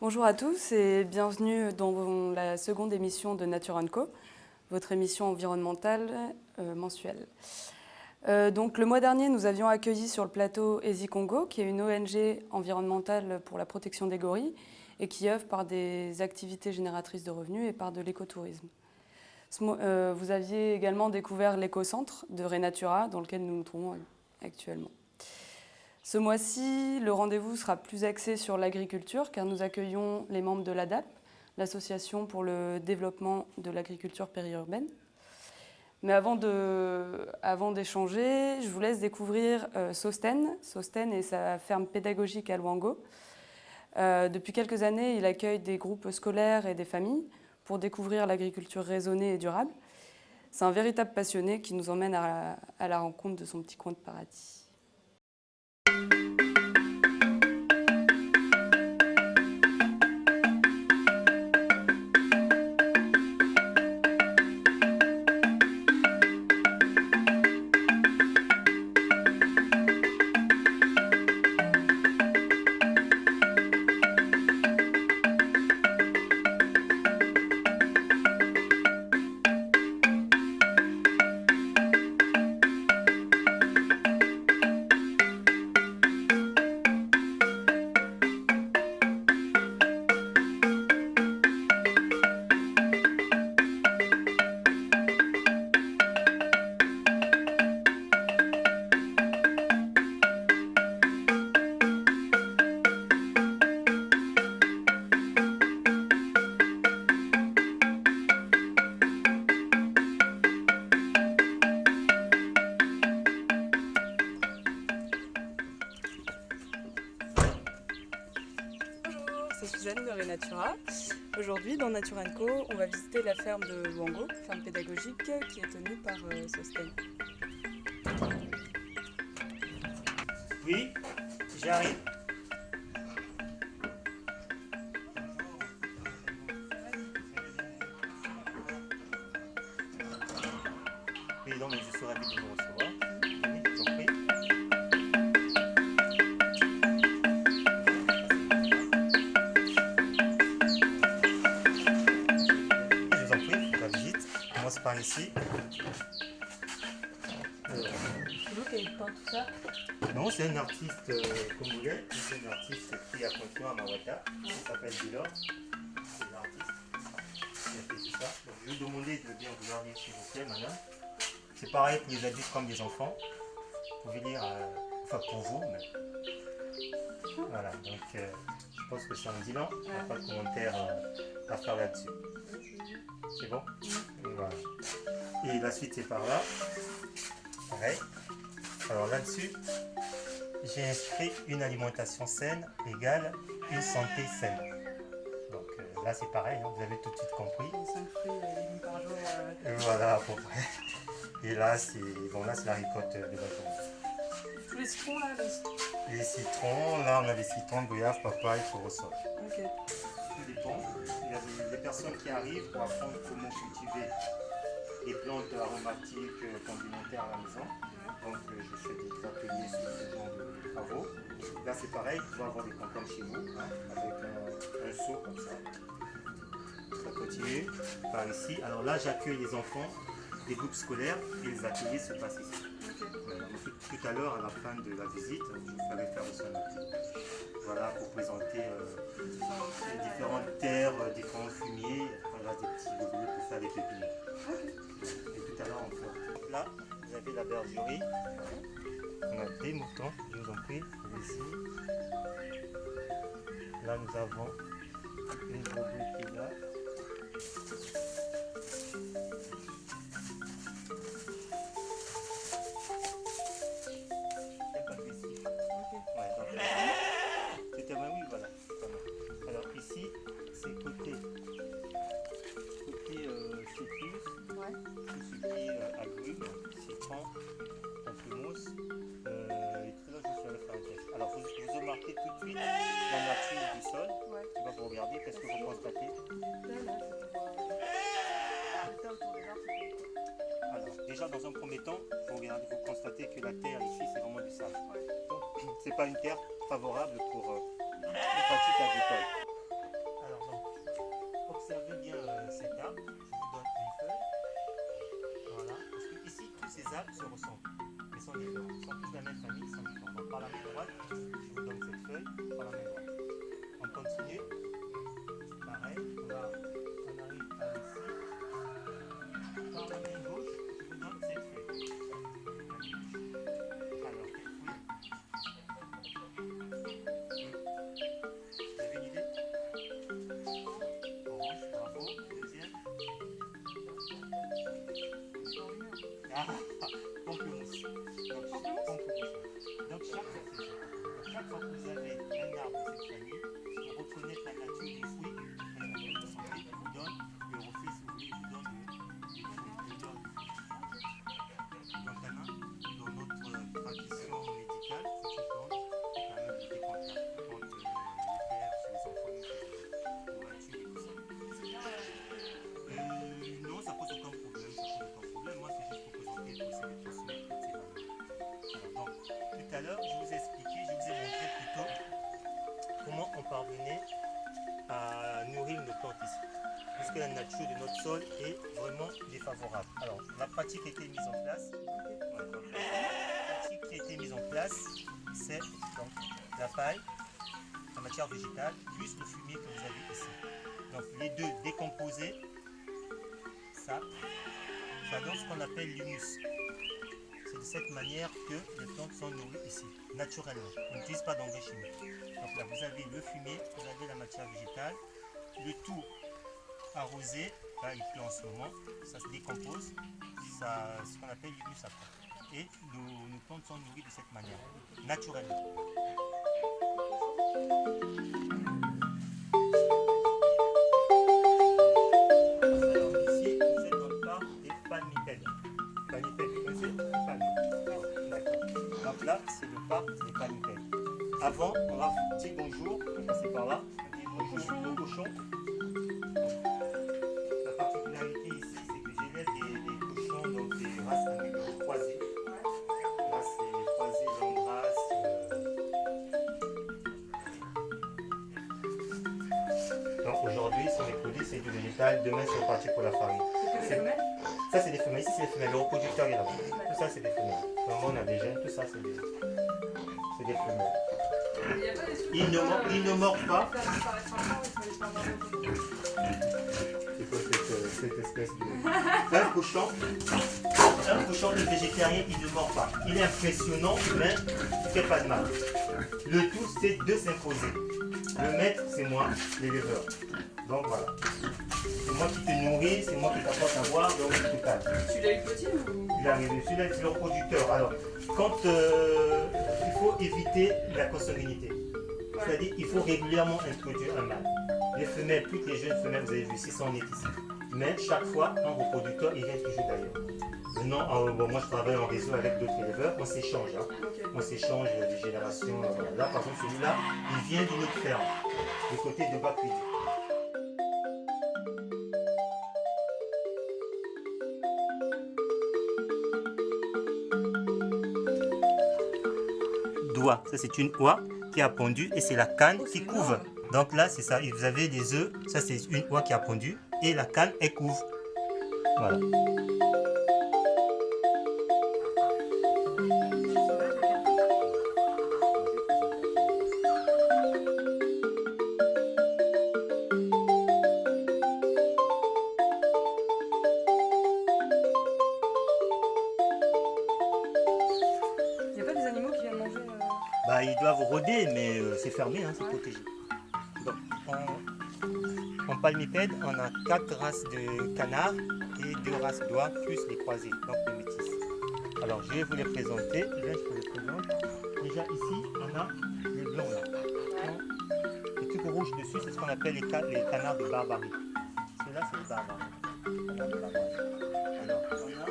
Bonjour à tous et bienvenue dans la seconde émission de Nature & Co, votre émission environnementale mensuelle. Donc, le mois dernier, nous avions accueilli sur le plateau Easy Congo, qui est une ONG environnementale pour la protection des gorilles et qui œuvre par des activités génératrices de revenus et par de l'écotourisme. Vous aviez également découvert l'éco-centre de Renatura, dans lequel nous nous trouvons actuellement. Ce mois-ci, le rendez-vous sera plus axé sur l'agriculture, car nous accueillons les membres de l'ADAP, l'Association pour le développement de l'agriculture périurbaine. Mais avant d'échanger, je vous laisse découvrir Sosten. Sosten et sa ferme pédagogique à Luango. Depuis quelques années, il accueille des groupes scolaires et des familles pour découvrir l'agriculture raisonnée et durable. C'est un véritable passionné qui nous emmène à la rencontre de son petit coin de paradis. C'est Suzanne de Renatura. Aujourd'hui, dans Nature & Co, on va visiter la ferme de Luango, ferme pédagogique qui est tenue par Sosten. Oui, j'arrive. Oui, non, mais je serai ravi de vous recevoir. Oui, je vous en prie. Je vous en prie, la visite. On commence par ici. C'est vous qui avez peint tout ça? Non, c'est un artiste congolais, c'est un artiste qui a confié à Mawata, il s'appelle Bilor, c'est l'artiste qui a fait tout ça. Donc je vais vous demander de bien vouloir lire s'il vous plaît, madame. C'est pareil pour les adultes comme les enfants, vous pouvez lire, enfin pour vous, mais voilà, donc je pense que c'est un bilan, il n'y a pas de commentaire à faire là-dessus. C'est bon? Voilà. Et la suite c'est par là, pareil. Alors là-dessus, j'ai inscrit une alimentation saine égale une santé saine. Donc là c'est pareil, hein, vous avez tout de suite compris. 5 fruits et légumes par jour. Voilà à peu près. Et là c'est la ricotte de la journée. Tous les citrons là Les citrons, là on a des citrons, goyave, papaye, corosol. Ok. Tout dépend. Il y a des personnes qui arrivent pour apprendre comment cultiver des plantes aromatiques complémentaires à la maison. Donc je fais des ateliers sur ce genre de travaux. Là c'est pareil, vous pouvez avoir des campagnes chez vous, hein, avec un seau comme ça. Ça continue par ici. Alors là j'accueille les enfants des groupes scolaires et les ateliers se passent ici. Voilà. Tout à l'heure à la fin de la visite, je vous ferai faire aussi un atelier. Voilà pour présenter les différentes terres, différents fumiers, voilà, des petits boulots pour faire des pépinières. Et tout à l'heure on fait. Là, vous avez la bergerie, on a des moutons, je vous en prie, ici. Là nous avons une brebis qui est là. Il n'y a pas de vessie. Ouais, donc, c'était oui, voilà. Alors ici, c'est côté citrus, tout ce qui est agrumes, citron, pamplemousse, et tout ça, je suis allé faire un test. Alors vous remarquez tout de suite la nature du sol, tu vas vous regarder parce qu'est-ce que vous constatez? Alors, déjà dans un premier temps, vous constatez que la terre ici, c'est vraiment du sable. Donc, c'est pas une terre favorable pour une pratique agricole. Alors, donc, observez bien cet arbre. Je vous donne une feuille. Voilà. Parce que ici, tous ces arbres se ressemblent. Ils sont différents. Ils sont tous de la même famille, ils sont différents. Donc, par la main droite, je vous donne cette feuille. Par la main droite. On continue. Pareil, on arrive à ici. Par la main gauche, je vous donne cette feuille. Alors, quel fruit? Vous avez une idée? Orange, bravo. Deuxième. Ah, pamplemousse. Donc, chaque fois que vous avez un arbre de cette famille, pour reconnaître la nature du fruit, la nature de santé, il vous donne le reflet, si vous voulez, il vous donne le don. Donc, dans notre tradition médicale, c'est une plante qui permet de lutter contre les fers chez les enfants, les tout ça. Non, ça pose aucun problème. Moi, c'est juste pour présenter, pour essayer de transmettre toutes ces valeurs. Donc, tout à l'heure, je vous ai montré plutôt comment on parvenait à nourrir nos plantes ici. Puisque la nature de notre sol est vraiment défavorable. Alors, la pratique qui a été mise en place, c'est donc la paille, la matière végétale, plus le fumier que vous avez ici. Donc, les deux décomposés, ça donne ce qu'on appelle l'humus. C'est de cette manière que les plantes sont nourries ici, naturellement. On n'utilise pas d'engrais chimiques. Donc là, vous avez le fumier, vous avez la matière végétale, le tout arrosé. Là, il pleut en ce moment, ça se décompose, ce qu'on appelle l'humus après. Et nos plantes sont nourries de cette manière, naturellement. Là, c'est le parc des palmipèdes. Avant, on va dire bonjour, on va passer par là, on dit bonjour aux cochons. La particularité ici, c'est que j'élève des cochons, donc des races croisées. Là, c'est croisé, genre race. Donc aujourd'hui, sur les produits, c'est du végétal. Demain, c'est reparti pour la farine. Ça, c'est des femelles. Ici, c'est des femelles. Le reproducteur est là-bas. Tout ça, c'est des femelles. Normalement, on a des jeunes. Tout ça, c'est des femelles. Ils ne mordent pas. C'est quoi cette espèce de... Un cochon de végétarien, il ne mord pas. Il est impressionnant, mais il ne fait pas de mal. Le tout, c'est de s'imposer. Le maître, c'est moi, l'éleveur. Donc voilà. C'est moi qui te nourris, c'est moi qui t'apporte à boire, donc je te calme. Tu l'as eu petit ou... Il est arrivé. Celui-là, c'est le reproducteur. Alors, quand il faut éviter la consanguinité. Ouais. C'est-à-dire qu'il faut régulièrement introduire un mâle. Les femelles, toutes les jeunes femelles, vous avez vu, 600 nés ici. Mais chaque fois, un reproducteur, il vient toujours d'ailleurs. Maintenant, moi je travaille en réseau avec d'autres éleveurs, on s'échange. Hein. Okay. On s'échange des générations. Là, par exemple, celui-là, il vient d'une autre ferme, du côté de Bakuy. Doigt, ça c'est une oie qui a pondu et c'est la canne qui couve. Donc là, c'est ça, vous avez des œufs, ça c'est une oie qui a pondu et la canne, elle couve. Voilà. Bah, ils doivent rôder, mais c'est fermé, hein, c'est protégé. Donc, en palmipède, on a 4 races de canards et 2 races d'oies, plus les croisés, donc les métis. Alors, je vais vous les présenter. Là, je vous les présente. Déjà, ici, on a les blancs, là. Les trucs rouges dessus, c'est ce qu'on appelle les canards de Barbarie. Ceux-là, c'est les Barbaries. Canards de Barbarie. Alors, on a ceux-là,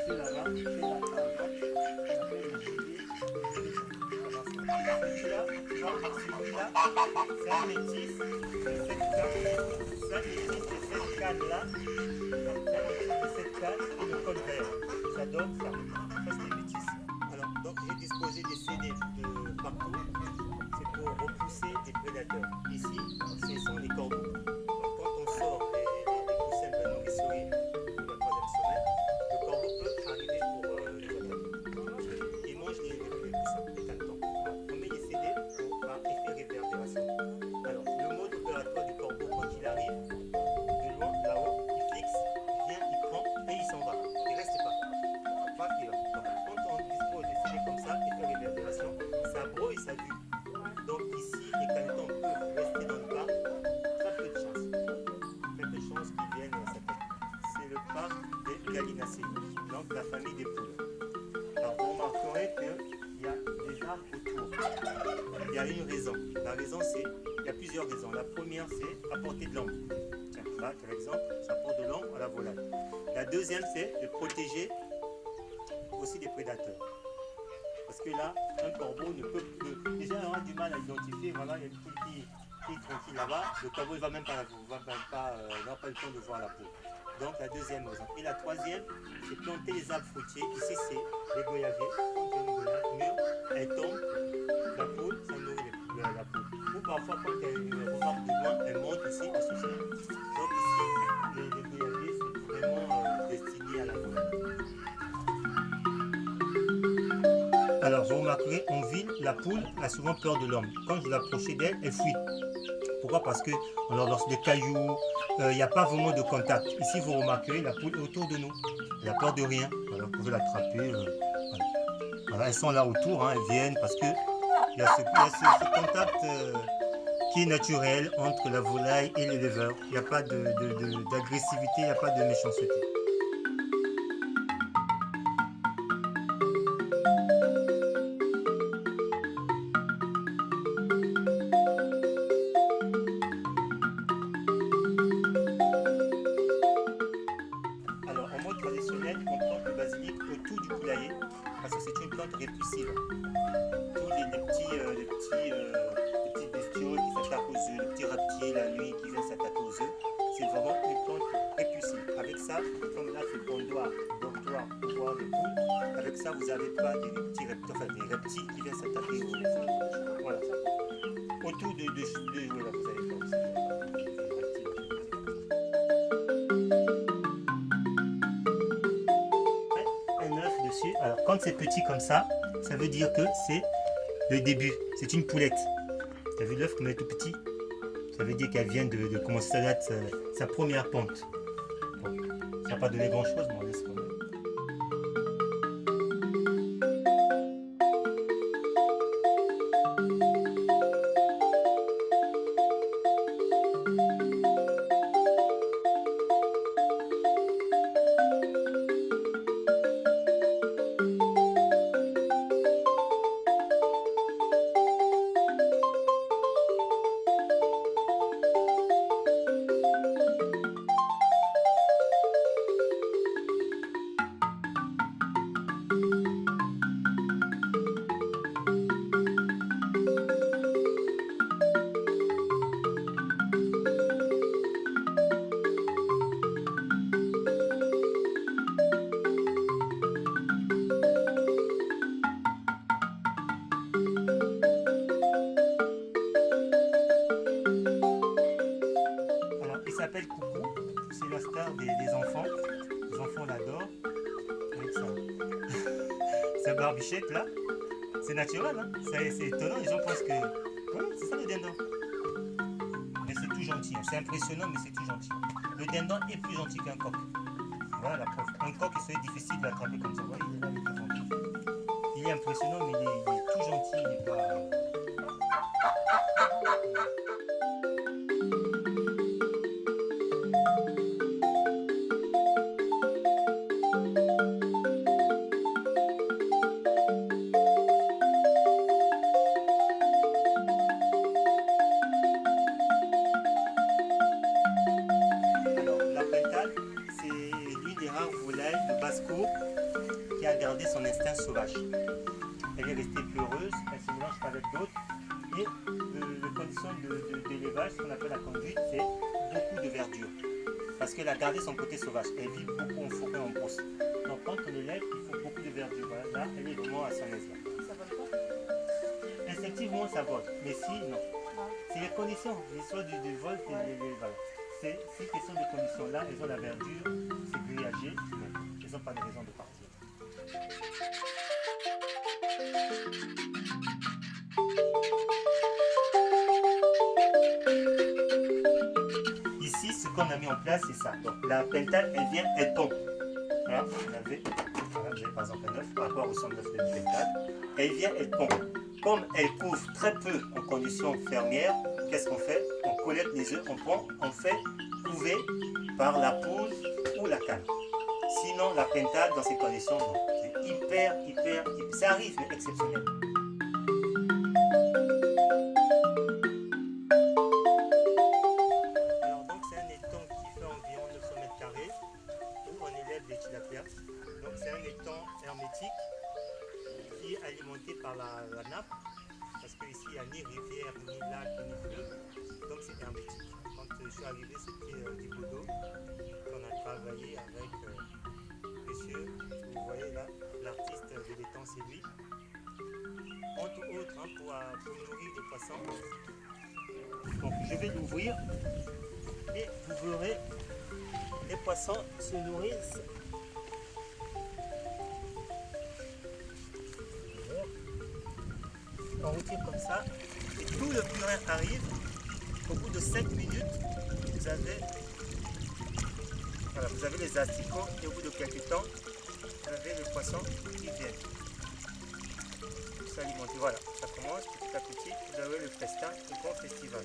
ceux-là, celui-là, c'est un métis, Ça utilise cette canne-là, cette canne et le col vert. Ça donne ça. Ça, c'est des métis. Alors, donc, j'ai disposé des CD de partout. C'est pour repousser des prédateurs. Ici, ce sont les corbeaux. Donc, quand on sort les poussins de la nourricerie de la 3e semaine, le corbeau peut arriver pour les attaquer. Il mange les poussins, les canetons. On met les CD pour effet réverbération. Alors, le mode opératoire du corbeau, quand il arrive, de loin, là-haut, il fixe, il vient, il prend et il s'en va. Il ne reste pas. Pas qu'il va. Donc, quand on dispose des CD comme ça, effet réverbération, ça brouille sa vue. Donc ici, les canetons peuvent rester dans le parc. Très peu de chance. Très peu de chance qu'ils viennent s'attaquer. C'est le parc des gallinacées, donc la famille des poules. Alors vous remarquerez qu'il y a des arbres autour. Il y a une raison. La raison, c'est, il y a plusieurs raisons. La première, c'est apporter de l'ombre. Tiens, là, par exemple, ça apporte de l'ombre à la volaille. La deuxième, c'est de protéger aussi des prédateurs. Parce que là, un corbeau ne peut plus. Déjà, on a du mal à identifier. Voilà, il y a une poule qui est tranquille là-bas. Le corbeau ne va même pas la voir, n'a pas le temps de voir la poule. Donc, la deuxième raison. Et la troisième, c'est planter les arbres fruitiers. Ici, c'est les goyaviers. Quand il y a une goyave mûre, elle tombe, la poule, ça nourrit la poule. Ou parfois, quand elle remarque de loin, elle monte aussi à ce sein. Donc, ici, les goyaviers, c'est vraiment destiné à la volaille. Alors, vous remarquerez, en ville, la poule a souvent peur de l'homme. Quand vous l'approchez d'elle, elle fuit. Pourquoi? Parce qu'on leur lance des cailloux, il n'y a pas vraiment de contact. Ici, vous remarquerez, la poule est autour de nous. Elle n'a peur de rien. Alors, vous pouvez l'attraper. Voilà. Voilà, elles sont là autour, hein, elles viennent parce qu'il y a ce contact qui est naturel entre la volaille et l'éleveur. Il n'y a pas d'agressivité, il n'y a pas de méchanceté. Traditionnel, on plante le basilic autour du poulailler parce que c'est une plante répulsive. Tous les petits bestiaux qui s'attaquent aux œufs, les petits reptiles la nuit qui viennent s'attaquer aux œufs, c'est vraiment une plante répulsive. Avec ça, comme là c'est pour dortoir pour voir des poules, avec ça vous n'avez pas des reptiles qui viennent s'attaquer aux œufs. Voilà. Autour voilà, vous avez pas aussi. Alors quand c'est petit comme ça veut dire que c'est le début, c'est une poulette. Tu as vu l'œuf comme elle est tout petit? Ça veut dire qu'elle vient de commencer sa première pente. Bon, ça n'a pas donné grand chose, mais on laisse quand même. s'appelle Coucou, c'est la star des enfants. Les enfants l'adorent. Avec sa barbichette là, c'est naturel, hein, c'est étonnant, les gens pensent que ouais, c'est ça le dindon. Mais c'est tout gentil, c'est impressionnant mais c'est tout gentil. Le dindon est plus gentil qu'un coq. Voilà la preuve. Un coq, il serait difficile de l'attraper comme ça. Voilà, il est là, il est gentil. Il est impressionnant mais il est tout gentil, il n'est pas... Volaille de basse-cour qui a gardé son instinct sauvage. Elle est restée peureuse, elle se mélange pas avec d'autres Et les conditions d'élevage, ce qu'on appelle la conduite, c'est beaucoup de verdure. Parce qu'elle a gardé son côté sauvage. Elle vit beaucoup en forêt, en brousse. Donc quand on élève, il faut beaucoup de verdure. Voilà, là, elle est vraiment à son aise. Ça vole pas? Effectivement, ça vole. Mais si, non. C'est les conditions. L'histoire du vol, c'est voilà. C'est ces questions de conditions. Là, elles ont la verdure, c'est grillagé, mais elles n'ont pas de raison de partir. Ici, ce qu'on a mis en place, c'est ça. Donc la pentade, elle vient, elle tombe. Voilà, vous avez par exemple un œuf par rapport au 109 de pentade. Elle vient, elle tombe. Comme elle couvre très peu en conditions fermières, qu'est-ce qu'on fait? On collecte les œufs, on prend, on fait couver par la poule ou la canne. Sinon, la pentade, dans ces conditions, non. C'est hyper, ça arrive, mais exceptionnel. Alors donc, c'est un étang qui fait environ 900 mètres carrés, où on élève des tilapias. Donc c'est un étang hermétique qui est alimenté par la nappe, parce qu'ici il n'y a ni rivière, ni lac, ni fleuve, donc c'est hermétique. Quand je suis arrivé, c'était du bodo qu'on a travaillé avec monsieur, vous voyez là, l'artiste de l'étang, c'est lui. Entre autres, pour nourrir les poissons. Donc je vais l'ouvrir et vous verrez, les poissons se nourrissent. On retire comme ça et tout le purin arrive. Au bout de 5 minutes, vous avez les asticots et au bout de quelques temps, vous avez les poissons qui viennent s'alimenter. Voilà, ça commence petit à petit. Vous avez le festin, le grand festival.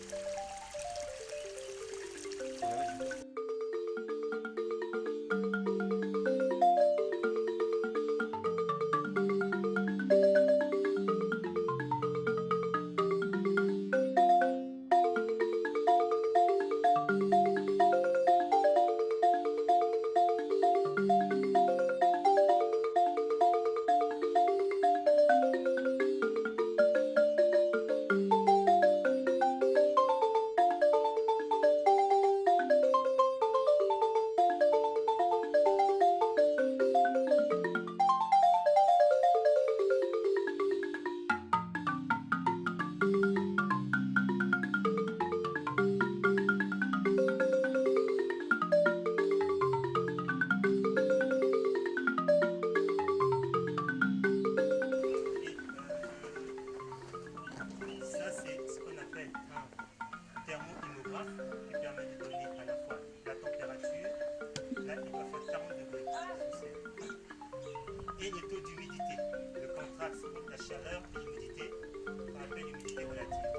Et le taux d'humidité, le contraste entre la chaleur et l'humidité, qu'on appelle l'humidité relative.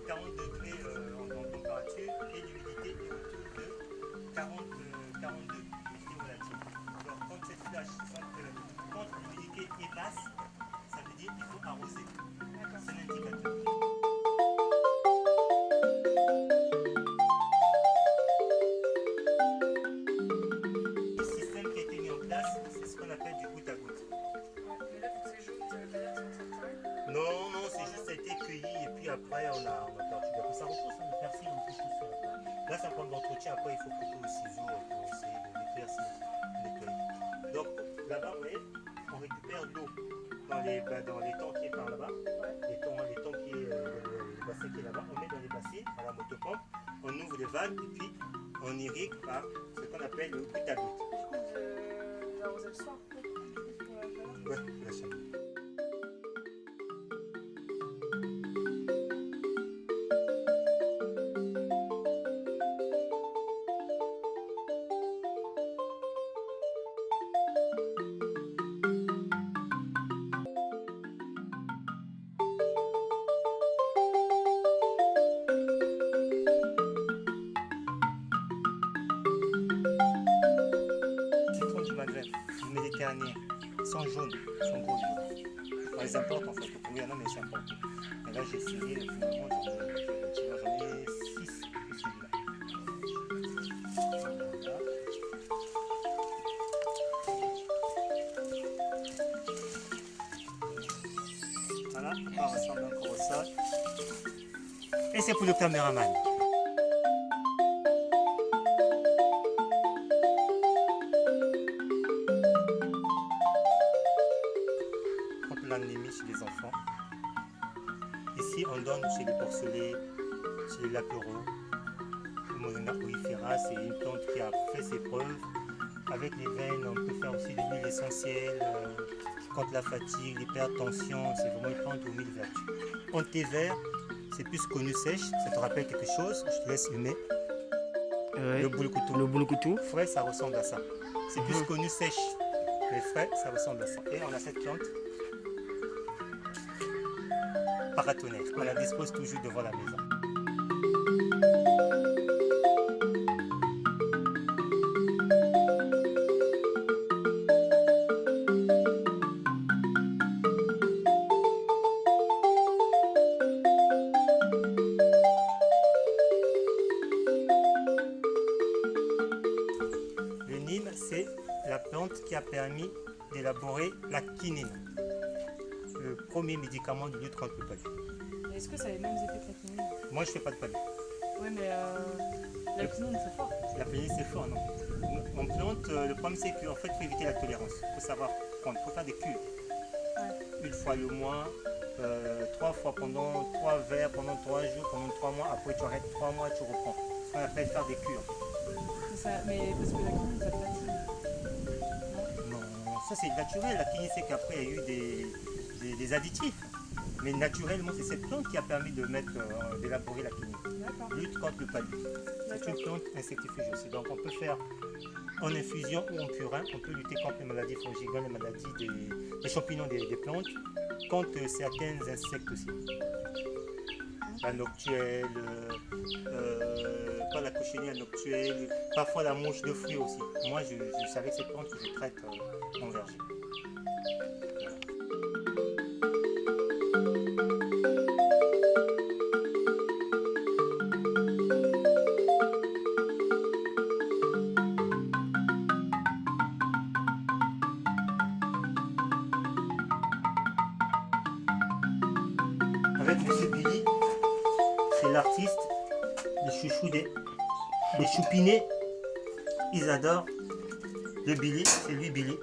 40 degrés en température et l'humidité est autour de 42 l'humidité relative. Donc quand cette flash, quand l'humidité est basse, ça veut dire qu'il faut arroser. C'est un indicateur. Après, on a perturbé. Après, ça repousse, le persil, on touche tout ça. Là, c'est un problème d'entretien. Après, il faut couper au ciseau pour essayer de déclaircir, nettoyer. Donc, là-bas, vous voyez, on récupère l'eau dans les tanks qui est par là-bas. Les tanks qui est le bassin qui est là-bas. On met dans les bassines à la motopompe. On ouvre les vannes et puis on irrigue par ce qu'on appelle le goutte à goutte. Du coup, vous arrosez le soir? Oui, bien sûr. Sont jaunes, sont gros. On les importe en fait. Oui, non, mais c'est important. Et là, j'ai essayé, finalement, j'en ai 6 de celui-là. Voilà, ça ressemble encore Et c'est pour le caméraman. Contre l'anémie chez les enfants. Ici, on donne chez les porcelets, chez les lapereaux. Le Moringa oifera, c'est une plante qui a fait ses preuves. Avec les veines, on peut faire aussi de l'huile essentielle contre la fatigue, l'hypertension. C'est vraiment une plante aux mille vertus. En thé vert, c'est plus connu sèche. Ça te rappelle quelque chose? Je te laisse humer. Le boulkoutou. Le boulkoutou. Frais, ça ressemble à ça. C'est plus connu sèche. Les frais, ça ressemble à ça. Et on a cette plante paratonnerre. On la dispose toujours devant la maison. Le Nîmes, c'est la plante qui a permis d'élaborer la quinine, le premier médicament de lutte contre le palud. Est-ce que ça a les mêmes effets que la quinine? Moi, je ne fais pas de palud. Oui, mais la quinine, c'est fort. La quinine, c'est fort, non? En plante, le problème, c'est qu'en fait, il faut éviter la tolérance. Il faut savoir prendre. Il faut faire des cures. Ouais. Une fois le mois, 3 fois pendant 3 verres, pendant 3 jours, pendant 3 mois. Après, tu arrêtes 3 mois, tu reprends. Ce qu'on appelle faire des cures. C'est ça, mais parce que la quinine, ça te fatigue. Non, ça c'est naturel. La quinine, c'est qu'après, il y a eu des additifs. Mais naturellement, c'est cette plante qui a permis d'élaborer la quinine. D'accord. Lutte contre le palud. C'est une plante insectifuge aussi. Donc on peut faire en infusion ou en purin. On peut lutter contre les maladies fongiques, les maladies des champignons des plantes, contre certains insectes aussi. La noctuelle, pas la cochenille noctuelle, parfois la mouche de fruits aussi. Moi, je savais que cette plante que je traite en verger. Avec M. Billy, c'est l'artiste, les chouchous des choupinets, ils adorent. Le Billy, c'est lui Billy,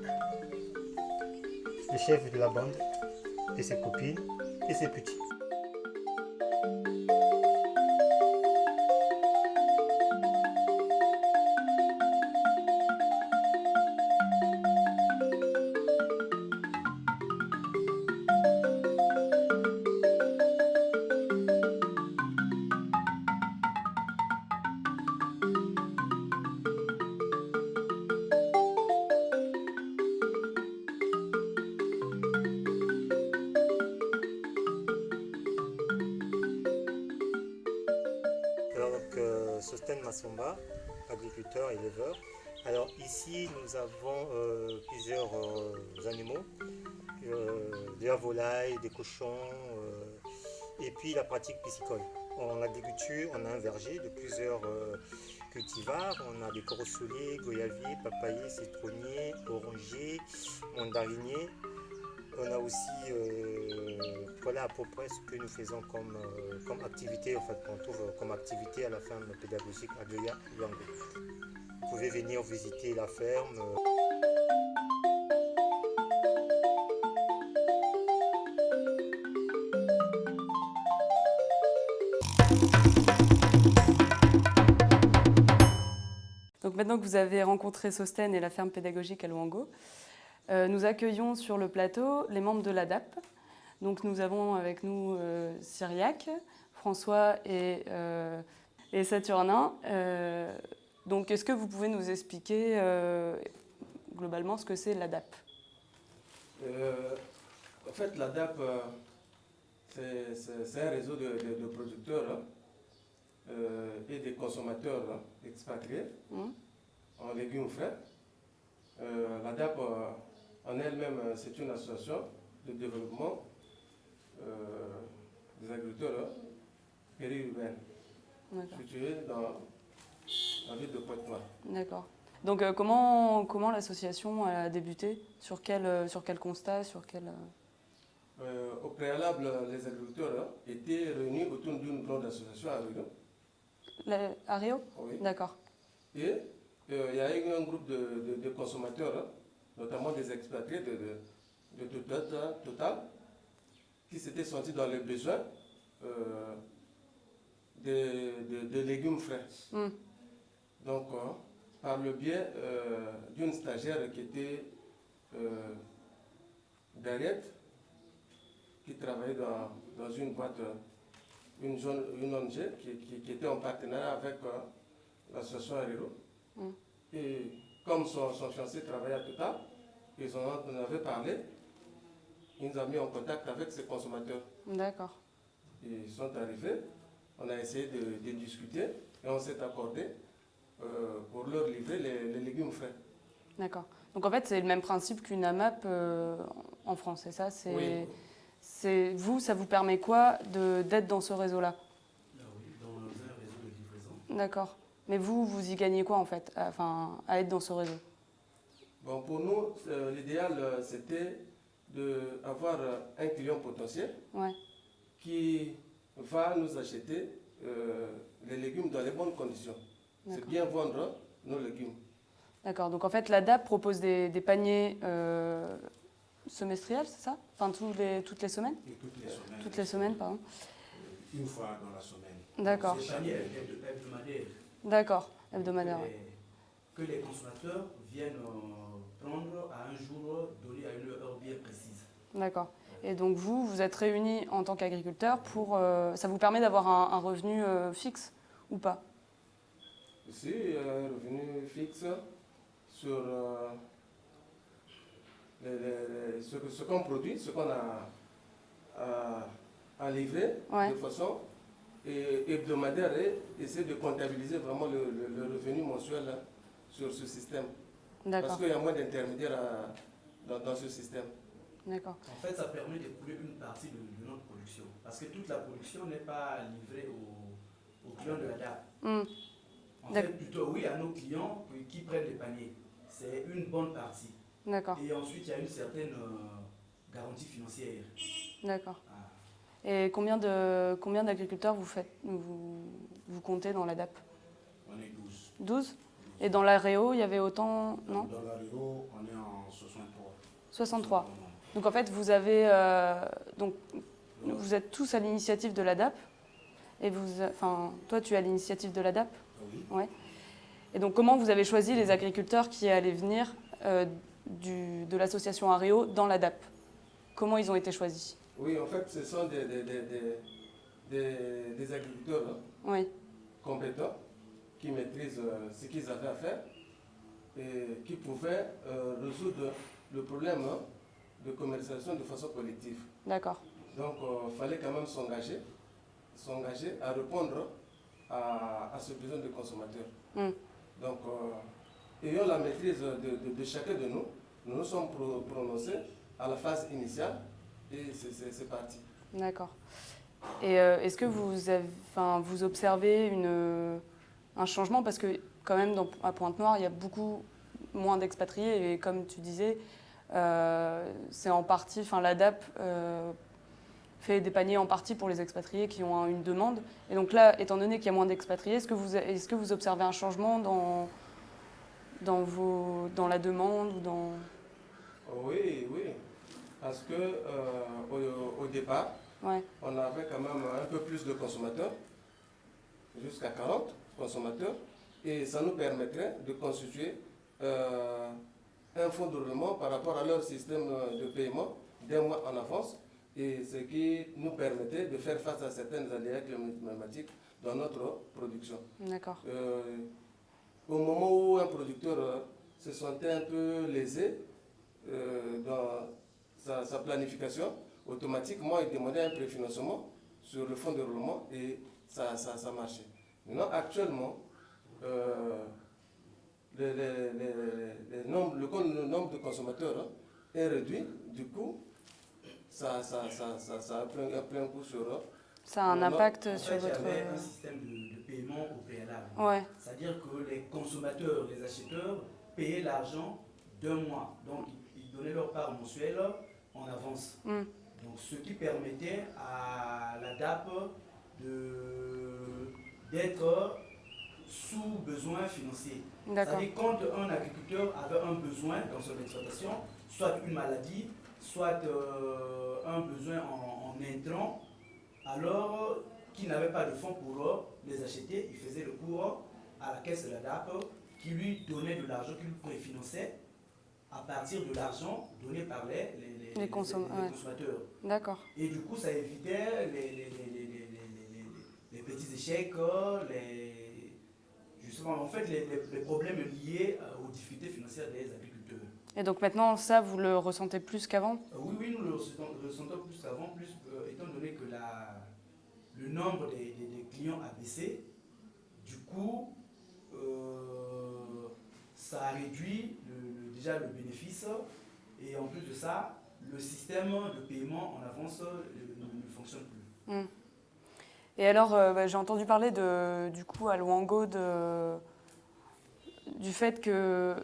le chef de la bande, et ses copines, et ses petits. Sosten Masomba, agriculteur, éleveur. Alors ici nous avons plusieurs animaux, de la volaille, des cochons et puis la pratique piscicole. En agriculture, on a un verger de plusieurs cultivars. On a des corosoliers, goyaviers, papayers, citronniers, orangers, mandariniers. On a aussi, voilà à peu près ce que nous faisons comme activité, en fait, qu'on trouve comme activité à la ferme pédagogique à Goya, Luango. Vous pouvez venir visiter la ferme. Donc maintenant que vous avez rencontré Sosten et la ferme pédagogique à Luango, nous accueillons sur le plateau les membres de l'ADAP. Donc nous avons avec nous Cyriac, François et Saturnin. Donc est-ce que vous pouvez nous expliquer globalement ce que c'est l'ADAP? En fait, l'ADAP, c'est un réseau de producteurs et des consommateurs expatriés en légumes frais. L'ADAP en elle-même, c'est une association de développement des agriculteurs périurbains située dans la ville de Pointe-Noire. D'accord. Donc comment l'association a débuté? Sur quel constat, sur quel... Au préalable, les agriculteurs étaient réunis autour d'une grande association à Rio. À Rio? Oui. D'accord. Et il y a eu un groupe de consommateurs, notamment des expatriés de Total, qui s'étaient sentis dans le besoin de légumes frais. Donc, par le biais d'une stagiaire qui était Dariette, qui travaillait dans une boîte, une ONG qui était en partenariat avec l'association Arero. Et comme son fiancé travaillait à Total, ils en avaient parlé, ils nous ont mis en contact avec ces consommateurs. D'accord. Ils sont arrivés, on a essayé de discuter et on s'est accordé pour leur livrer les légumes frais. D'accord. Donc en fait, c'est le même principe qu'une AMAP en France, c'est ça? Oui. Vous, ça vous permet quoi d'être dans ce réseau-là? Oui, dans un réseau de livraison. D'accord. Mais vous y gagnez quoi en fait, à être dans ce réseau? Bon, pour nous, l'idéal, c'était d'avoir un client potentiel qui va nous acheter les légumes dans les bonnes conditions. C'est bien vendre nos légumes. D'accord. Donc en fait, la DAP propose des paniers semestriels, c'est ça? Enfin, toutes les semaines? Et toutes les semaines. Toutes les semaines, pardon. Une fois dans la semaine. D'accord. C'est panier hebdomadaire. D'accord, hebdomadaire. Que les consommateurs viennent prendre à un jour donné à une heure bien précise. D'accord. Et donc vous êtes réunis en tant qu'agriculteurs pour... ça vous permet d'avoir un revenu fixe ou pas? Ici, un revenu fixe sur ce qu'on produit, ce qu'on a à livrer de façon hebdomadaire et essayer de comptabiliser vraiment le revenu mensuel sur ce système. Parce qu'il y a moins d'intermédiaires dans ce système. D'accord. En fait, ça permet d'écouler une partie de notre production. Parce que toute la production n'est pas livrée aux clients de la DAP. En fait, plutôt oui à nos clients qui prennent des paniers. C'est une bonne partie. D'accord. Et ensuite, il y a une certaine garantie financière. D'accord. Et combien d'agriculteurs vous comptez dans la DAP? On est 12. 12? Et dans la Réo, il y avait autant, non? Dans la Réo, on est en 63. 63. Donc en fait, vous êtes tous à l'initiative de la DAP. Et toi, tu es à l'initiative de la DAP? Oui. Ouais. Et donc, comment vous avez choisi les agriculteurs qui allaient venir de l'association Areo dans la DAP? Comment ils ont été choisis? Oui, en fait, ce sont des agriculteurs compétents qui maîtrisent ce qu'ils avaient à faire et qui pouvaient résoudre le problème de commercialisation de façon collective. D'accord. Donc, il fallait quand même s'engager à répondre à ce besoin des consommateurs. Donc, ayant la maîtrise de chacun de nous, nous nous sommes prononcés à la phase initiale et c'est parti. D'accord. Et est-ce que vous observez un changement? Parce que quand même, à Pointe-Noire, il y a beaucoup moins d'expatriés et comme tu disais, c'est en partie, la DAP fait des paniers en partie pour les expatriés qui ont une demande. Et donc là, étant donné qu'il y a moins d'expatriés, est-ce que vous observez un changement dans la demande ou dans... Oui. Parce que au départ, on avait quand même un peu plus de consommateurs, jusqu'à 40 consommateurs, et ça nous permettrait de constituer un fonds de roulement par rapport à leur système de paiement d'un mois en avance, et ce qui nous permettait de faire face à certaines aléas climatiques dans notre production. D'accord. Au moment où un producteur se sentait un peu lésé dans sa planification, automatiquement il demandait un préfinancement sur le fonds de roulement et ça marchait. Maintenant, actuellement, le nombre de consommateurs est réduit, du coup, ça a plein coup sur eux. Ça a un impact sur votre... Il y avait un système de paiement au préalable. Ouais. C'est-à-dire que les consommateurs, les acheteurs, payaient l'argent d'un mois. Donc, ils donnaient leur part mensuelle en avance. Donc, ce qui permettait à la DAP d'être sous besoin financier. C'est-à-dire quand un agriculteur avait un besoin dans son exploitation, soit une maladie, soit un besoin en intrants, alors qu'il n'avait pas de fonds pour les acheter, il faisait recours à la caisse de la DAP qui lui donnait de l'argent, qui lui préfinançait à partir de l'argent donné par les consommateurs. D'accord. Et du coup, ça évitait les petits échecs, justement, en fait, les problèmes liés aux difficultés financières des agriculteurs. Et donc maintenant, ça, vous le ressentez plus qu'avant? Oui, nous le ressentons plus qu'avant, étant donné que le nombre des clients a baissé. Du coup, ça a réduit déjà le bénéfice. Et en plus de ça, le système de paiement en avance ne fonctionne plus. Et alors, j'ai entendu parler du coup à Luango du fait que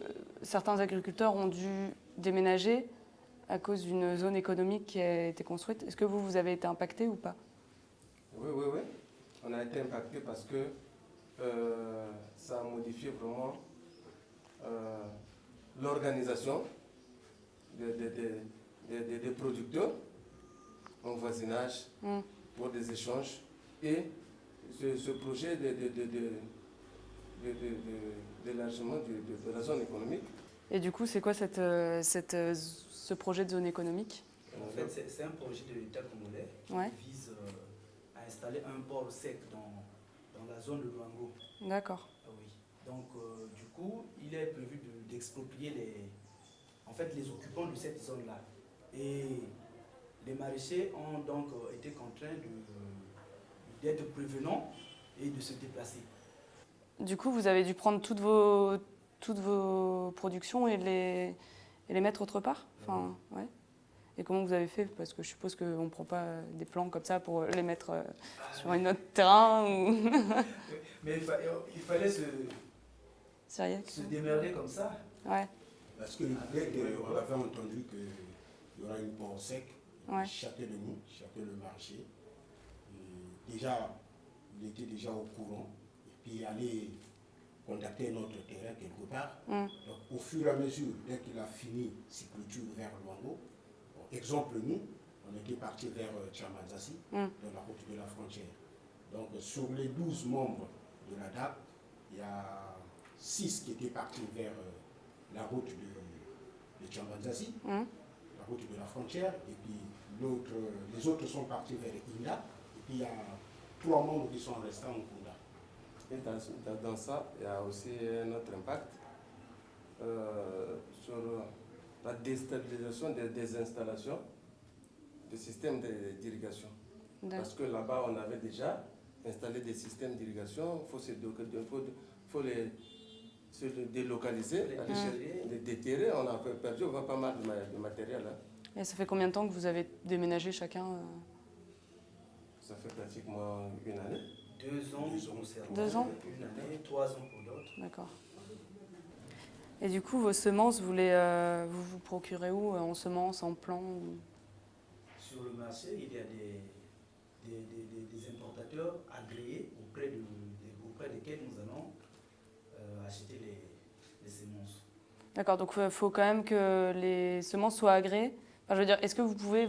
certains agriculteurs ont dû déménager à cause d'une zone économique qui a été construite. Est-ce que vous avez été impacté ou pas? Oui. On a été impacté parce que ça a modifié vraiment l'organisation des producteurs en voisinage pour des échanges. Et ce projet d'élargissement de la zone économique. Et du coup, c'est quoi ce projet de zone économique? En fait, c'est un projet de l'État congolais qui vise à installer un port sec dans la zone de Luango. D'accord. Oui. Donc, du coup, il est prévu d'exproprier les occupants de cette zone-là. Et les maraîchers ont donc été contraints d'être prévenants et de se déplacer. Du coup, vous avez dû prendre toutes vos productions et les mettre autre part? Enfin, ouais. Et comment vous avez fait? Parce que je suppose qu'on ne prend pas des plants comme ça pour les mettre sur un autre terrain. Ou... Mais il fallait se démerder comme ça. Ouais. Parce que dès qu'on avait entendu qu'il y aura une port sec, chacun de nous, chacun le marché, déjà, il était déjà au courant, et puis il allait contacter notre terrain quelque part. Donc, au fur et à mesure, dès qu'il a fini ses clôtures vers Luango, exemple, nous, on était partis vers Tchamanzassi, dans la route de la frontière. Donc, sur les 12 membres de la DAP, il y a 6 qui étaient partis vers la route de Tchamanzassi, la route de la frontière, et puis les autres sont partis vers Inda, et puis il y a 3 membres qui sont restés en Kunda. Et dans ça, il y a aussi un autre impact sur la déstabilisation des installations des systèmes d'irrigation. Parce que là-bas, on avait déjà installé des systèmes d'irrigation, il faut se délocaliser, les déterrer. On a perdu pas mal de matériel. Et ça fait combien de temps que vous avez déménagé chacun? Ça fait pratiquement une année. 2 ans pour certains. 2 ans? Une année, 3 ans pour d'autres. D'accord. Et du coup, vos semences, vous vous procurez où? En semences, en plants Sur le marché, il y a des importateurs agréés auprès desquels nous allons acheter les semences. D'accord, donc il faut quand même que les semences soient agréées. Enfin, je veux dire, est-ce que vous pouvez,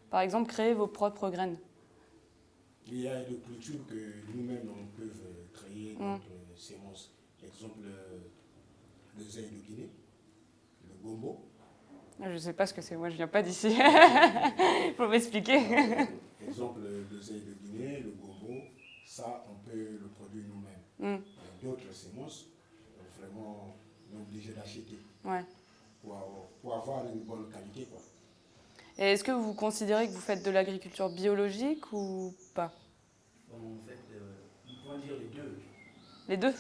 par exemple, créer vos propres graines? Il y a des cultures que nous-mêmes on peut créer notre semences. Exemple, le zèle de Guinée, le gombo. Je ne sais pas ce que c'est, moi je ne viens pas d'ici. Il faut m'expliquer. Exemple, le zèle de Guinée, le gombo, ça on peut le produire nous-mêmes. D'autres semences, vraiment, on est obligé d'acheter pour avoir une bonne qualité, quoi. Et est-ce que vous considérez que vous faites de l'agriculture biologique ou pas? En fait, on pourrait dire les deux. Les deux?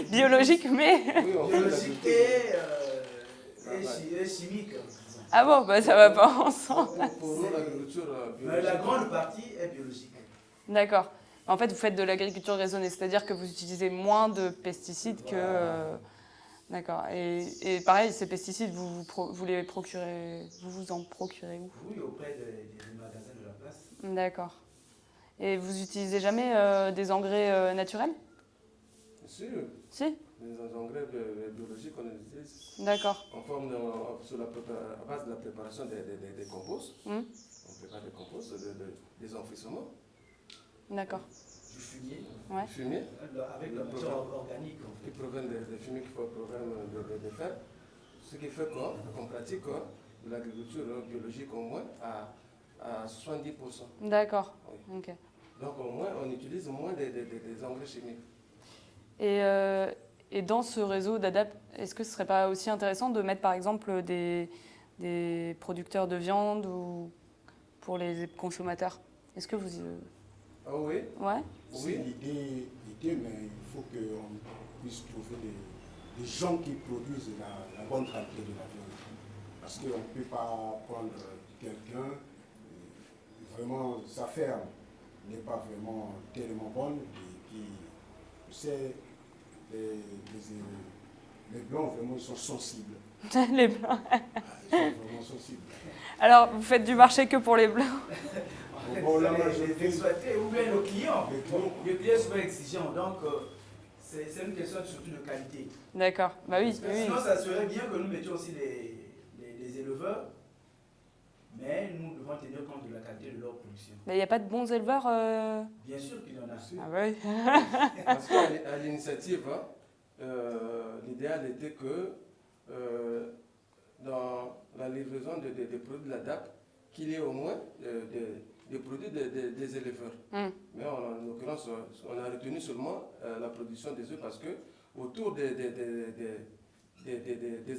Biologique, mais... Oui, biologique et chimique. Ah bon, bah ça va pas ensemble. Pour nous, l'agriculture biologique... La grande partie est biologique. D'accord. En fait, vous faites de l'agriculture raisonnée, c'est-à-dire que vous utilisez moins de pesticides que... D'accord. Et pareil, ces pesticides, vous les procurez, vous en procurez où? Oui, auprès des magasins de la place. D'accord. Et vous utilisez jamais des engrais naturels? Si, Si? les engrais biologiques, on les utilise D'accord. en forme à base de la préparation des composts. On prépare des composts, des enfouissements. D'accord. Du fumier. Ouais. Du fumier. Avec la matière organique. En fait. Qui proviennent des fumiers qui proviennent de fer. Ce qui fait qu'on pratique de l'agriculture biologique au moins à 70%. D'accord. Oui. Ok. Donc au moins, on utilise moins des engrais chimiques. Et dans ce réseau d'ADAP, est-ce que ce ne serait pas aussi intéressant de mettre par exemple des producteurs de viande ou pour les consommateurs? Est-ce que vous... Ah oui? Ouais. C'est Oui. l'idée, mais il faut qu'on puisse trouver des gens qui produisent la bonne qualité de la viande. Parce qu'on ne peut pas prendre quelqu'un, vraiment sa ferme n'est pas vraiment tellement bonne, et puis, tu sais, les blancs vraiment ils sont sensibles. Les blancs. Ils sont vraiment sensibles. Alors, vous faites du marché que pour les blancs? Bon, la les majorité, exploiter ou bien nos clients. Les clients. Les clients sont exigeants, donc c'est une question surtout de qualité. D'accord. Bah oui. Parce que sinon, ça serait bien que nous mettions aussi les éleveurs, mais nous devons tenir compte de la qualité de leur production. Mais il n'y a pas de bons éleveurs Bien sûr qu'il y en a. Ah bah oui. Parce qu'à l'initiative, l'idéal était que dans la livraison des produits de la DAP, qu'il y ait au moins des produits des éleveurs. Mais en l'occurrence, on a retenu seulement la production des œufs parce que autour des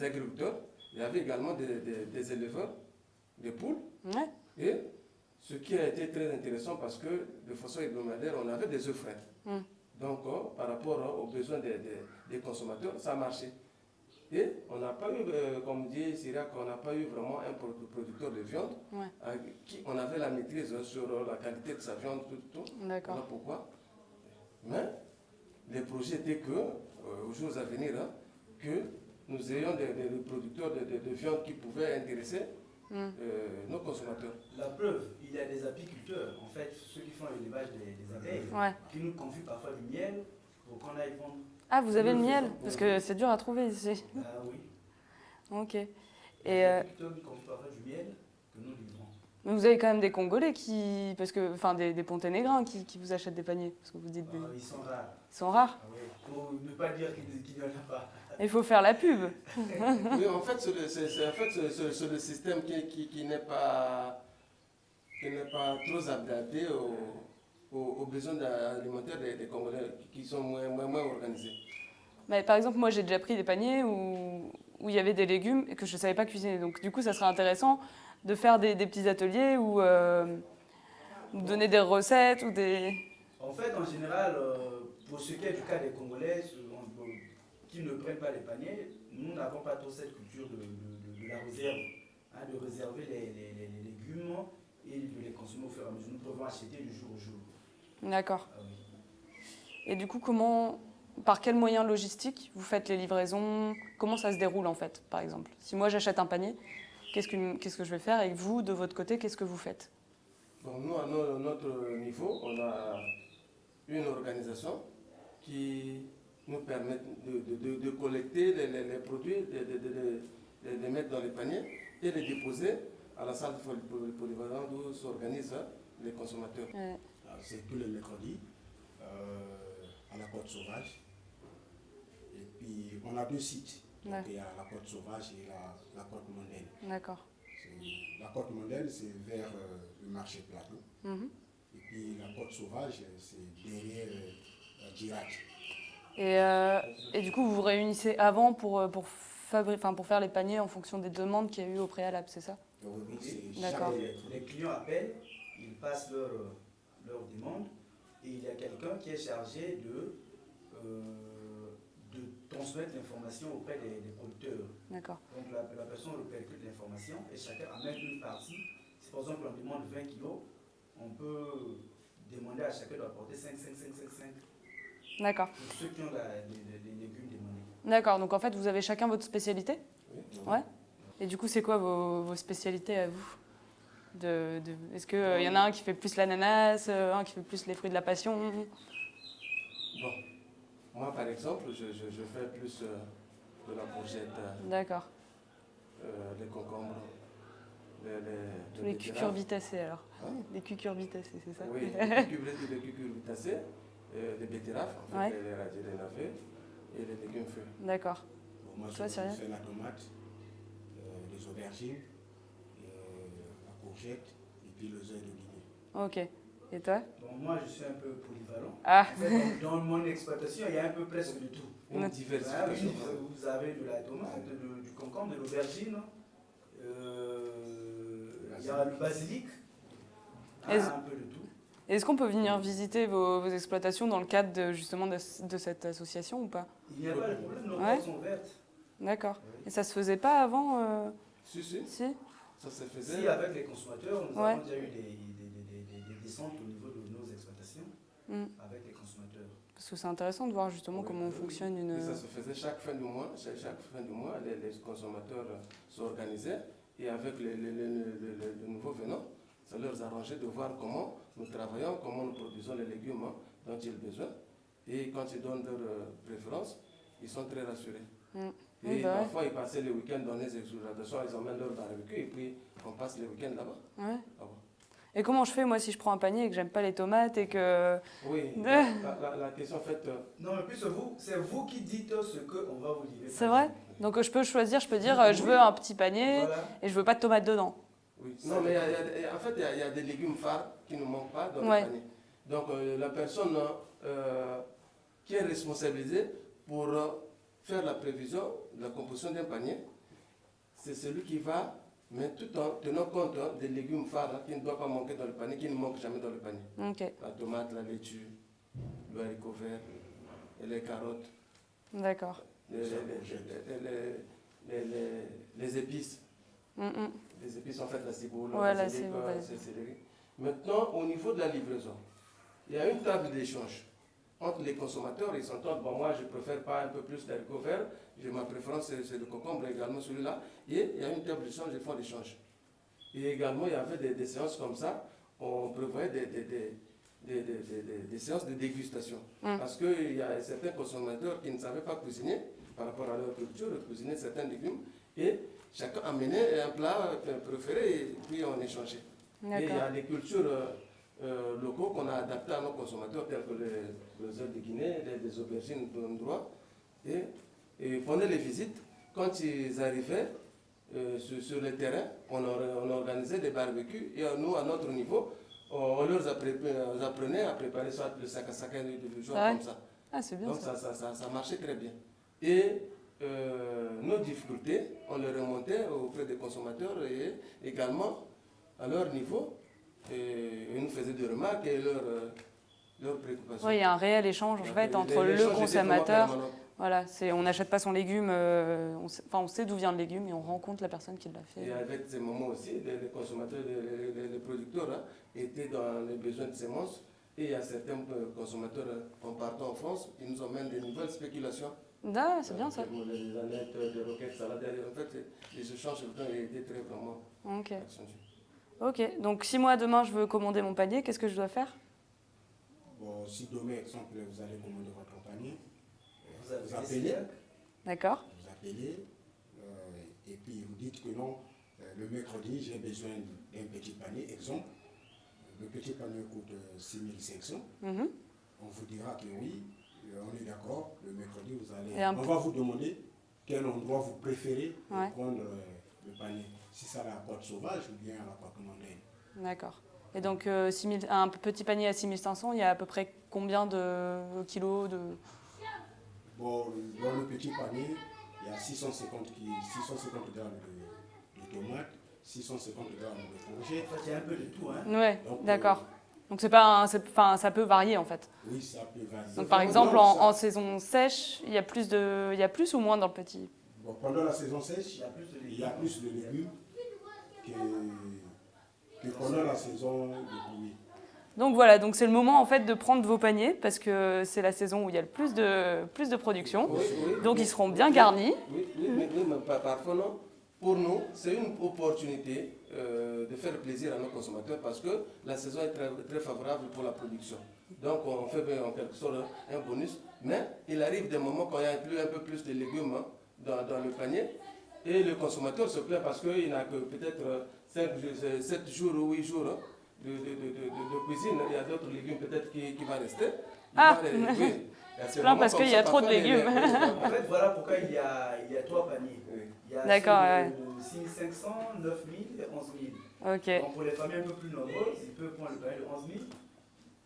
agriculteurs, il y avait également des éleveurs, des poules. Ouais. Et ce qui a été très intéressant parce que de façon hebdomadaire, on avait des œufs frais. Donc, par rapport aux besoins des consommateurs, ça a marché. Et on n'a pas eu, comme dit Syriac, on n'a pas eu vraiment un producteur de viande qui on avait la maîtrise sur la qualité de sa viande, tout. D'accord. Voilà pourquoi. Mais les projets étaient que, aux jours à venir, que nous ayons des producteurs de viande qui pouvaient intéresser nos consommateurs. La preuve, il y a des apiculteurs, en fait, ceux qui font l'élevage des abeilles, qui nous confient parfois du miel pour qu'on aille vendre. Ah, vous avez le miel? Parce que c'est dur à trouver ici. Ah oui. Ok. Les apiculteurs nous confient parfois du miel que nous livrons. Mais vous avez quand même des Congolais enfin des Ponténégrins qui vous achètent des paniers, parce que vous dites des... Ils sont rares. Ils sont rares. Ah oui. Pour ne pas dire qu'il n'y en a pas. Il faut faire la pub. Oui, en fait, c'est le système qui n'est pas trop adapté aux besoins alimentaires des Congolais qui sont moins organisés. Mais par exemple, moi j'ai déjà pris des paniers où il y avait des légumes et que je ne savais pas cuisiner. Donc du coup, ça serait intéressant de faire des petits ateliers où donner des recettes ou des... En fait, en général, pour ce qui est du cas des Congolais qui ne prennent pas les paniers, nous n'avons pas trop cette culture de la réserve, de réserver les légumes et de les consommer au fur et à mesure. Nous pouvons acheter du jour au jour. D'accord. Ah oui. Et du coup, par quels moyens logistiques vous faites les livraisons? Comment ça se déroule en fait, par exemple? Si moi j'achète un panier, qu'est-ce que je vais faire? Et vous, de votre côté, qu'est-ce que vous faites? Bon, nous, à notre niveau, on a une organisation qui nous permet de collecter les produits, de les mettre dans les paniers et les déposer à la salle polyvalente où s'organisent les consommateurs. C'est tous les mercredis à la Côte Sauvage. Et puis on a deux sites. Donc, il y a la Côte Sauvage et la Côte Mondaine. D'accord. La Côte Mondaine, c'est vers le marché Plateau. Et puis la Côte Sauvage, c'est derrière Dirac. Et du coup, vous vous réunissez avant pour faire les paniers en fonction des demandes qu'il y a eu au préalable, c'est ça? Oui, c'est D'accord. Les clients appellent, ils passent leur demande et il y a quelqu'un qui est chargé de transmettre l'information auprès des producteurs. D'accord. Donc la personne répercute l'information et chacun amène une partie. Si par exemple on demande 20 kilos, on peut demander à chacun d'apporter 5. D'accord. Pour ceux qui ont les légumes demandés. D'accord, donc en fait, vous avez chacun votre spécialité? Oui. Ouais. Et du coup, c'est quoi vos spécialités à vous? Est-ce qu'il y en a un qui fait plus l'ananas, un qui fait plus les fruits de la passion? Bon, moi par exemple, je fais plus de la courgette, D'accord. les concombres, Tous les betteraves. cucurbitacées alors. Hein? Les cucurbitacées, c'est ça? Oui, les cucurbitacées, les betteraves, en fait, Ouais. les radis, les navets et les légumes feuilles. D'accord. Bon, moi, Toi, je Cyril? fais la tomate, les aubergines, la courgette et puis le œuf de Guinée. Ok. Et toi? Bon, moi, je suis un peu polyvalent. Ah, En fait, dans mon exploitation, il y a un peu presque de tout. Une Ouais. diversification. Vous avez de la tomate, du concombre, de l'aubergine, il y a le basilic, Est-ce- un peu de tout. est-ce qu'on peut venir visiter vos exploitations dans le cadre justement de cette association ou pas? Il n'y a pas de problème, nos Ouais. portes sont ouvertes. D'accord. Et ça se faisait pas avant Si, si, Si? ça se faisait. Si, avec les consommateurs, nous Ouais. avons déjà eu des descentes au niveau de nos exploitations Hmm. avec les consommateurs. Parce que c'est intéressant de voir justement Oui, comment oui, fonctionne Et une... ça se faisait chaque fin du mois. Chaque fin du mois, les consommateurs s'organisaient et avec les nouveaux venants, ça leur arrangeait de voir comment nous travaillons, comment nous produisons les légumes dont ils ont besoin. Et quand ils donnent leurs préférences, ils sont très rassurés. Mm. Et Oui, bah ouais. parfois, ils passaient les week-ends dans les exploitations, ils emmènent leur barbecue et puis on passe les week-ends là-bas. Ouais. Ah bon. Et comment je fais moi si je prends un panier et que j'aime pas les tomates et que... Oui, De- la question en fait, Non, mais plus c'est vous qui dites ce qu'on va vous livrer. C'est vrai? Donc je peux choisir, je peux dire je veux un petit panier Voilà. et je veux pas de tomates dedans. oui. Non, mais en fait, il y a des légumes phares qui ne manquent pas dans Ouais. le panier. Donc la personne qui est responsabilisée pour faire la prévision de la composition d'un panier, c'est celui qui va, mais tout en tenant compte des légumes phares qui ne doivent pas manquer dans le panier, qui ne manquent jamais dans le panier. Ok, La tomate, la laitue, le haricot vert, et les carottes, d'accord. les épices. Mm, mm. Les épices en fait la ciboule, Ouais, la basilic, ciboule, c'est céleri. Maintenant, au niveau de la livraison, il y a une table d'échange entre les consommateurs. Ils s'entendent, bon, moi je préfère pas un peu plus d'haricots verts, ma préférence c'est le concombre également celui-là. Et il y a une table d'échange, ils font l'échange. Et également, il y avait des séances comme ça, on prévoyait des séances de dégustation. Mm. Parce qu'il y a certains consommateurs qui ne savaient pas cuisiner par rapport à leur culture, cuisiner certains légumes. Et chacun amenait un plat préféré et puis on échangeait. Et il y D'accord. a des cultures locaux qu'on a adaptées à nos consommateurs, tels que les œufs de Guinée, les aubergines d'endroit. Et pendant les visites, quand ils arrivaient sur le terrain, on organisait des barbecues et nous, à notre niveau, on leur apprenait à préparer soit le sac à sac de jour Ah ouais. comme ça. Ah, c'est bien Donc ça. ça marchait très bien. Et nos difficultés, on les remontait auprès des consommateurs et également à leur niveau. Et ils nous faisaient des remarques et leurs préoccupations. Oui, il y a un réel échange en fait entre le L'échange était consommateur. vraiment permanent. Voilà, on n'achète pas son légume, on sait d'où vient le légume et on rencontre la personne qui l'a fait. Et avec ces moments aussi, les consommateurs, les producteurs étaient dans les besoins de semences. Et il y a certains consommateurs en partant en France qui nous emmènent des nouvelles spéculations. Ah, c'est bien ça. Les anettes, les roquettes, salades. En fait, les échanges étaient très vraiment Ok. accentués. Ok, donc si moi demain je veux commander mon panier, qu'est-ce que je dois faire? Bon, si demain, exemple, vous allez commander votre panier, Vous avez vous appelez, D'accord. vous appelez, et puis vous dites que non, le mercredi, j'ai besoin d'un petit panier. Exemple, le petit panier coûte 6500. Mhm. On vous dira que oui, on est d'accord, le mercredi, vous allez. Et On va vous demander quel endroit vous préférez pour Ouais. prendre le panier. Si c'est à la côte sauvage ou bien à la côte mondaine. D'accord. Et donc un petit panier à 6500, il y a à peu près combien de kilos de... Bon, dans le petit panier, il y a 650 grammes de tomates, 650 grammes de courgettes. En fait, il y a un peu de tout. Hein. Ouais, Donc, d'accord. Donc c'est pas enfin, ça peut varier en fait. Oui, ça peut varier. Donc par exemple Non, en ça- saison sèche, il y a plus ou moins dans le petit. Bon, pendant la saison sèche, Il y a plus de il y a plus de légumes que pendant la saison de pluie. Donc voilà, donc c'est le moment en fait de prendre vos paniers parce que c'est la saison où il y a le plus de production. Donc ils seront bien garnis. Oui, mais parfois non. Pour nous, c'est une opportunité de faire plaisir à nos consommateurs parce que la saison est très, très favorable pour la production. Donc on fait en quelque sorte un bonus. Mais il arrive des moments quand il y a un peu plus de légumes dans le panier et le consommateur se plaint parce qu'il n'a que peut-être 7 jours ou 8 jours de cuisine. Il y a d'autres légumes peut-être qui vont rester. C'est plein parce qu'il y a trop de légumes. En fait, voilà pourquoi il y a 3 paniers. Il y a D'accord, ouais. 6 500, 9 000 et 11 000. Ok. Donc pour les familles un peu plus nombreuses, ils peuvent prendre le panier de 11 000.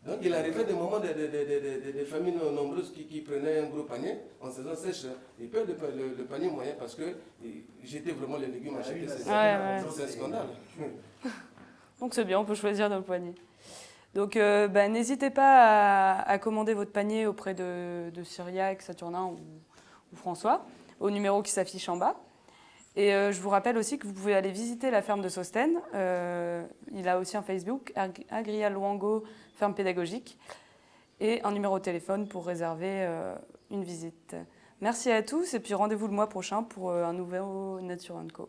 Donc il arrivait des moments des familles nombreuses qui prenaient un gros panier en saison sèche. Ils paient le panier moyen parce que jetaient vraiment les légumes à jeter. C'est un scandale. Donc c'est bien, on peut choisir nos paniers. Donc n'hésitez pas à commander votre panier auprès de Cyriaque, Saturnin ou François, au numéro qui s'affiche en bas. Et je vous rappelle aussi que vous pouvez aller visiter la ferme de Sostène. Il a aussi un Facebook, Agria Luango, ferme pédagogique, et un numéro de téléphone pour réserver une visite. Merci à tous et puis rendez-vous le mois prochain pour un nouveau Nature & Co.